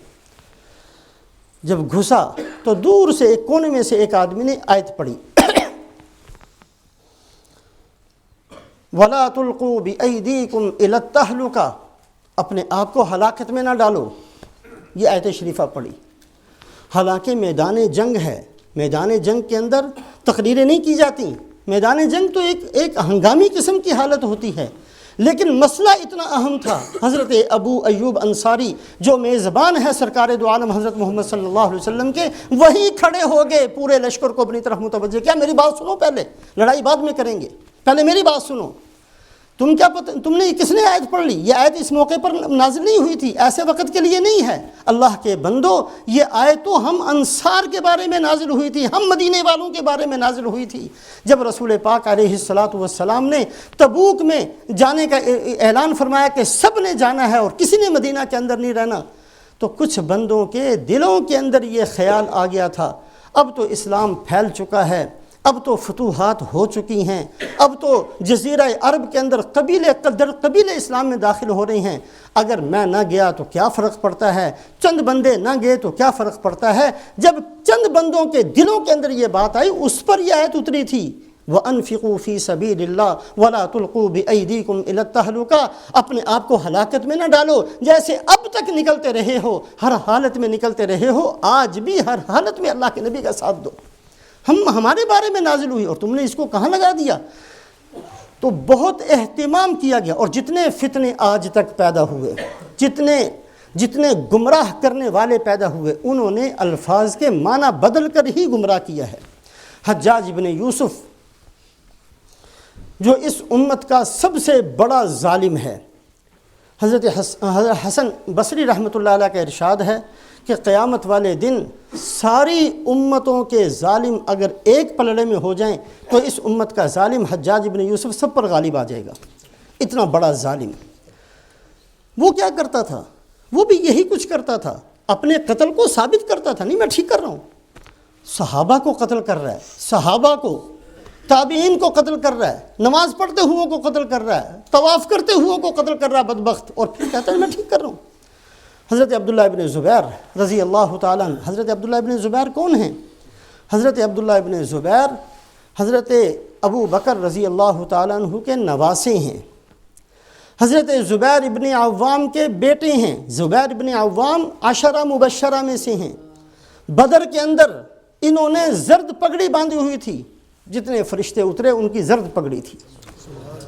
جب گھسا تو دور سے ایک کونے میں سے ایک آدمی نے آیت پڑھی، وَلَا تُلْقُوا بِأَيْدِيكُمْ إِلَى التَّهْلُكَةِ، اپنے آپ کو ہلاکت میں نہ ڈالو۔ یہ آیت شریفہ پڑھی۔ حالانکہ میدان جنگ ہے، میدان جنگ کے اندر تقریریں نہیں کی جاتی، میدان جنگ تو ایک ہنگامی قسم کی حالت ہوتی ہے، لیکن مسئلہ اتنا اہم تھا۔ حضرت ابو ایوب انصاری جو میزبان ہے سرکار دو عالم حضرت محمد صلی اللہ علیہ وسلم کے، وہی کھڑے ہو گئے، پورے لشکر کو اپنی طرف متوجہ کیا، میری بات سنو، پہلے لڑائی بعد میں کریں گے، پہلے میری بات سنو۔ تم نے کس نے آیت پڑھ لی؟ یہ آیت اس موقع پر نازل نہیں ہوئی تھی، ایسے وقت کے لیے نہیں ہے۔ اللہ کے بندو، یہ آیت تو ہم انصار کے بارے میں نازل ہوئی تھی، ہم مدینے والوں کے بارے میں نازل ہوئی تھی۔ جب رسول پاک علیہ الصلاۃ والسلام نے تبوک میں جانے کا اعلان فرمایا کہ سب نے جانا ہے اور کسی نے مدینہ کے اندر نہیں رہنا، تو کچھ بندوں کے دلوں کے اندر یہ خیال آ گیا تھا، اب تو اسلام پھیل چکا ہے، اب تو فتوحات ہو چکی ہیں، اب تو جزیرہ عرب کے اندر قبیلے اسلام میں داخل ہو رہے ہیں، اگر میں نہ گیا تو کیا فرق پڑتا ہے، چند بندے نہ گئے تو کیا فرق پڑتا ہے۔ جب چند بندوں کے دلوں کے اندر یہ بات آئی، اس پر یہ آیت اتری تھی، وَأَنفِقُوا فِي سَبِيلِ اللَّهِ وَلَا تُلْقُوا بِأَيْدِيكُمْ إِلَى التَّهْلُكَةِ، اپنے آپ کو ہلاکت میں نہ ڈالو، جیسے اب تک نکلتے رہے ہو، ہر حالت میں نکلتے رہے ہو، آج بھی ہر حالت میں اللہ کے نبی کا ساتھ دو۔ ہمارے بارے میں نازل ہوئی اور تم نے اس کو کہاں لگا دیا؟ تو بہت اہتمام کیا گیا، اور جتنے فتنے آج تک پیدا ہوئے، جتنے گمراہ کرنے والے پیدا ہوئے، انہوں نے الفاظ کے معنی بدل کر ہی گمراہ کیا ہے۔ حجاج ابن یوسف جو اس امت کا سب سے بڑا ظالم ہے، حضرت حسن بصری رحمۃ اللہ علیہ کا ارشاد ہے کہ قیامت والے دن ساری امتوں کے ظالم اگر ایک پلڑے میں ہو جائیں تو اس امت کا ظالم حجاج ابن یوسف سب پر غالب آ جائے گا۔ اتنا بڑا ظالم۔ وہ کیا کرتا تھا؟ وہ بھی یہی کچھ کرتا تھا، اپنے قتل کو ثابت کرتا تھا، نہیں میں ٹھیک کر رہا ہوں، صحابہ کو قتل کر رہا ہے، صحابہ کو، تابعین کو قتل کر رہا ہے، نماز پڑھتے ہوئے کو قتل کر رہا ہے، طواف کرتے ہوئے کو قتل کر رہا ہے بدبخت، اور پھر کہتا ہے میں ٹھیک کر رہا ہوں۔ حضرت عبداللہ ابن زبیر رضی اللہ تعالیٰ عنہ، حضرت عبداللہ ابن زبیر کون ہیں؟ حضرت عبداللہ ابن زبیر حضرت ابو بکر رضی اللہ تعالیٰ عنہ کے نواسے ہیں، حضرت زبیر ابن عوام کے بیٹے ہیں۔ زبیر ابن عوام عشرہ مبشرہ میں سے ہیں۔ بدر کے اندر انہوں نے زرد پگڑی باندھی ہوئی تھی، جتنے فرشتے اترے ان کی زرد پگڑی تھی۔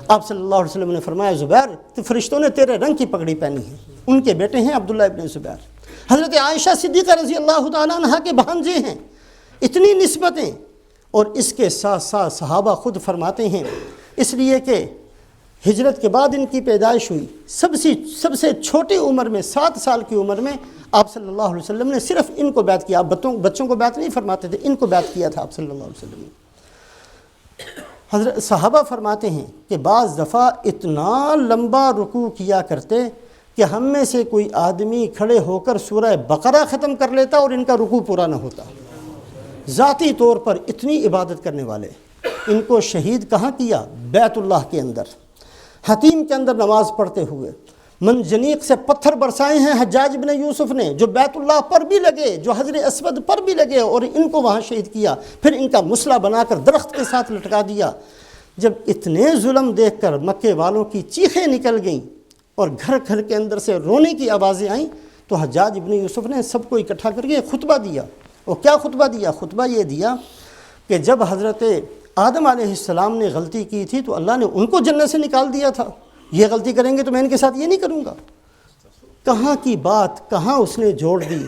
آپ صلی اللہ علیہ وسلم نے فرمایا زبیر تو فرشتوں نے تیرے رنگ کی پگڑی پہنی ہے۔ ان کے بیٹے ہیں عبداللہ ابن زبیر۔ حضرت عائشہ صدیقہ رضی اللہ تعالیٰ عنہ کے بھانجے ہیں۔ اتنی نسبتیں، اور اس کے ساتھ ساتھ صحابہ خود فرماتے ہیں، اس لیے کہ ہجرت کے بعد ان کی پیدائش ہوئی، سب سے چھوٹی عمر میں 7 سال کی عمر میں آپ صلی اللہ علیہ وسلم نے صرف ان کو بیعت کیا۔ آپ بچوں کو بیعت نہیں فرماتے تھے، ان کو بیعت کیا تھا آپ صلی اللہ علیہ وسلم نے۔ حضرت صحابہ فرماتے ہیں کہ بعض دفعہ اتنا لمبا رکوع کیا کرتے کہ ہم میں سے کوئی آدمی کھڑے ہو کر سورہ بقرہ ختم کر لیتا اور ان کا رکوع پورا نہ ہوتا۔ ذاتی طور پر اتنی عبادت کرنے والے، ان کو شہید کہاں کیا؟ بیت اللہ کے اندر، حتیم کے اندر نماز پڑھتے ہوئے۔ منجنیق سے پتھر برسائے ہیں حجاج بن یوسف نے، جو بیت اللہ پر بھی لگے، جو حجر اسود پر بھی لگے، اور ان کو وہاں شہید کیا، پھر ان کا مسلح بنا کر درخت کے ساتھ لٹکا دیا۔ جب اتنے ظلم دیکھ کر مکے والوں کی چیخیں نکل گئیں اور گھر گھر کے اندر سے رونے کی آوازیں آئیں، تو حجاج ابن یوسف نے سب کو اکٹھا کر کے خطبہ دیا. اور کیا خطبہ دیا؟ خطبہ یہ دیا کہ جب حضرت آدم علیہ السلام نے غلطی کی تھی تو اللہ نے ان کو جنت سے نکال دیا تھا. یہ غلطی کریں گے تو میں ان کے ساتھ یہ نہیں کروں گا. کہاں کی بات کہاں اس نے جوڑ دی.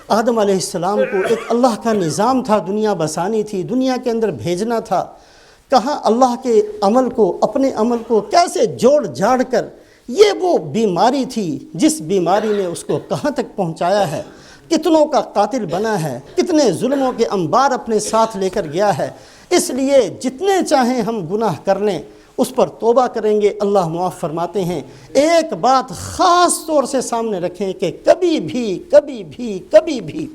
آدم علیہ السلام کو ایک اللہ کا نظام تھا، دنیا بسانی تھی، دنیا کے اندر بھیجنا تھا. کہاں اللہ کے عمل کو، اپنے عمل کو کیسے جوڑ جاڑ کر، یہ وہ بیماری تھی جس بیماری نے اس کو کہاں تک پہنچایا ہے، کتنوں کا قاتل بنا ہے، کتنے ظلموں کے انبار اپنے ساتھ لے کر گیا ہے. اس لیے جتنے چاہیں ہم گناہ کر لیں اس پر توبہ کریں گے، اللہ معاف فرماتے ہیں. ایک بات خاص طور سے سامنے رکھیں کہ کبھی بھی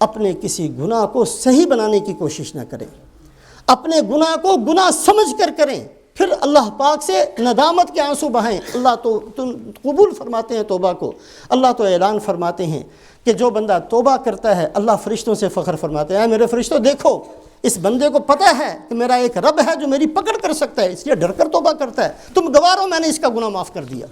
اپنے کسی گناہ کو صحیح بنانے کی کوشش نہ کریں. اپنے گناہ کو گناہ سمجھ کر کریں، پھر اللہ پاک سے ندامت کے آنسو بہائیں. اللہ تو قبول فرماتے ہیں توبہ کو. اللہ تو اعلان فرماتے ہیں کہ جو بندہ توبہ کرتا ہے اللہ فرشتوں سے فخر فرماتے ہیں، میرے فرشتوں دیکھو اس بندے کو پتہ ہے کہ میرا ایک رب ہے جو میری پکڑ کر سکتا ہے، اس لیے ڈر کر توبہ کرتا ہے. تم گوارو میں نے اس کا گناہ معاف کر دیا.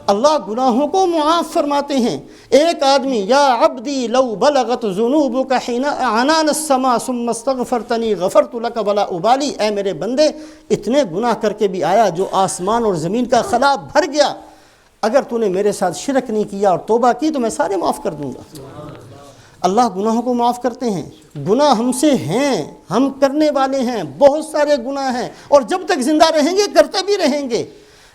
اللہ گناہوں کو معاف فرماتے ہیں. ایک آدمی یا عبدی لو بلغت ذنوبک حین عنان السماء ثم استغفرتنی غفرت لک ولا ابالی، اے میرے بندے اتنے گناہ کر کے بھی آیا جو آسمان اور زمین کا خلا بھر گیا، اگر تو نے میرے ساتھ شرک نہیں کیا اور توبہ کی تو میں سارے معاف کر دوں گا. اللہ گناہوں کو معاف کرتے ہیں. گناہ ہم سے ہیں، ہم کرنے والے ہیں، بہت سارے گناہ ہیں اور جب تک زندہ رہیں گے کرتے بھی رہیں گے،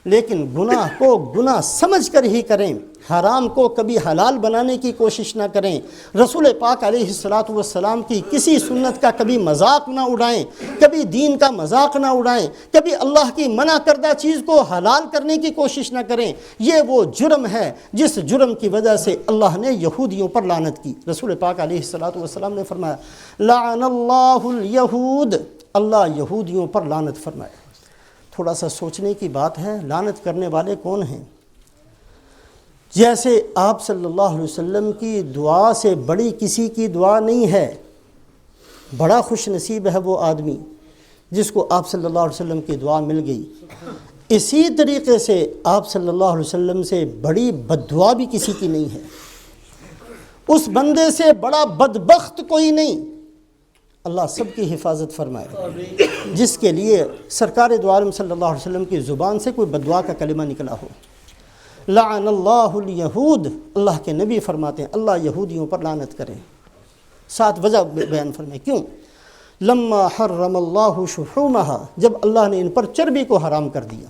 لیکن گناہ کو گناہ سمجھ کر ہی کریں. حرام کو کبھی حلال بنانے کی کوشش نہ کریں. رسول پاک علیہ السلام کی کسی سنت کا کبھی مذاق نہ اڑائیں، کبھی دین کا مذاق نہ اڑائیں، کبھی اللہ کی منع کردہ چیز کو حلال کرنے کی کوشش نہ کریں. یہ وہ جرم ہے جس جرم کی وجہ سے اللہ نے یہودیوں پر لعنت کی. رسول پاک علیہ السلام نے فرمایا لعن اللہ الیہود، اللہ یہودیوں پر لعنت فرمائے. تھوڑا سا سوچنے کی بات ہے، لعنت کرنے والے کون ہیں؟ جیسے آپ صلی اللہ علیہ وسلم کی دعا سے بڑی کسی کی دعا نہیں ہے. بڑا خوش نصیب ہے وہ آدمی جس کو آپ صلی اللہ علیہ وسلم کی دعا مل گئی. اسی طریقے سے آپ صلی اللہ علیہ وسلم سے بڑی بد دعا بھی کسی کی نہیں ہے. اس بندے سے بڑا بدبخت کوئی نہیں. اللہ سب کی حفاظت فرمائے. جس کے لیے سرکار دو عالم صلی اللہ علیہ وسلم کی زبان سے کوئی بد دعا کا کلمہ نکلا ہو. لعن اللہ الیہود، اللہ کے نبی فرماتے ہیں اللہ یہودیوں پر لعنت کرے. ساتھ وجہ بیان فرمائے کیوں. لما حرم اللہ شحومہا، جب اللہ نے ان پر چربی کو حرام کر دیا،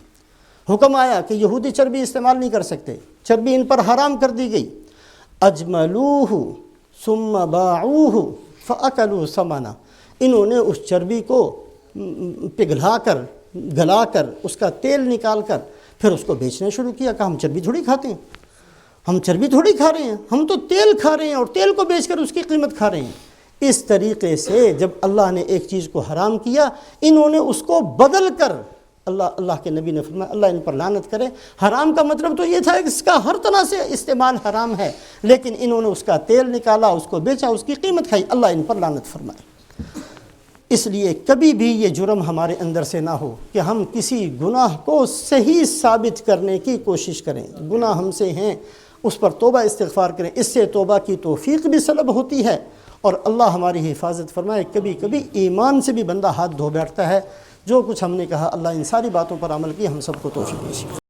حکم آیا کہ یہودی چربی استعمال نہیں کر سکتے، چربی ان پر حرام کر دی گئی. اجملوہ ثم باعوہ فاکلوا ثمنہ، انہوں نے اس چربی کو پگھلا کر گلا کر اس کا تیل نکال کر پھر اس کو بیچنا شروع کیا. کہ ہم چربی تھوڑی کھاتے ہیں، ہم چربی تھوڑی کھا رہے ہیں، ہم تو تیل کھا رہے ہیں اور تیل کو بیچ کر اس کی قیمت کھا رہے ہیں. اس طریقے سے جب اللہ نے ایک چیز کو حرام کیا، انہوں نے اس کو بدل کر، اللہ کے نبی نے فرمایا اللہ ان پر لعنت کرے. حرام کا مطلب تو یہ تھا کہ اس کا ہر طرح سے استعمال حرام ہے، لیکن انہوں نے اس کا تیل نکالا، اس کو بیچا، اس کی قیمت کھائی. اللہ ان پر لعنت فرمائے. اس لیے کبھی بھی یہ جرم ہمارے اندر سے نہ ہو کہ ہم کسی گناہ کو صحیح ثابت کرنے کی کوشش کریں. گناہ ہم سے ہیں، اس پر توبہ استغفار کریں. اس سے توبہ کی توفیق بھی سلب ہوتی ہے اور اللہ ہماری حفاظت فرمائے. کبھی کبھی ایمان سے بھی بندہ ہاتھ دھو بیٹھتا ہے. جو کچھ ہم نے کہا اللہ ان ساری باتوں پر عمل کی ہم سب کو توفیق نصیب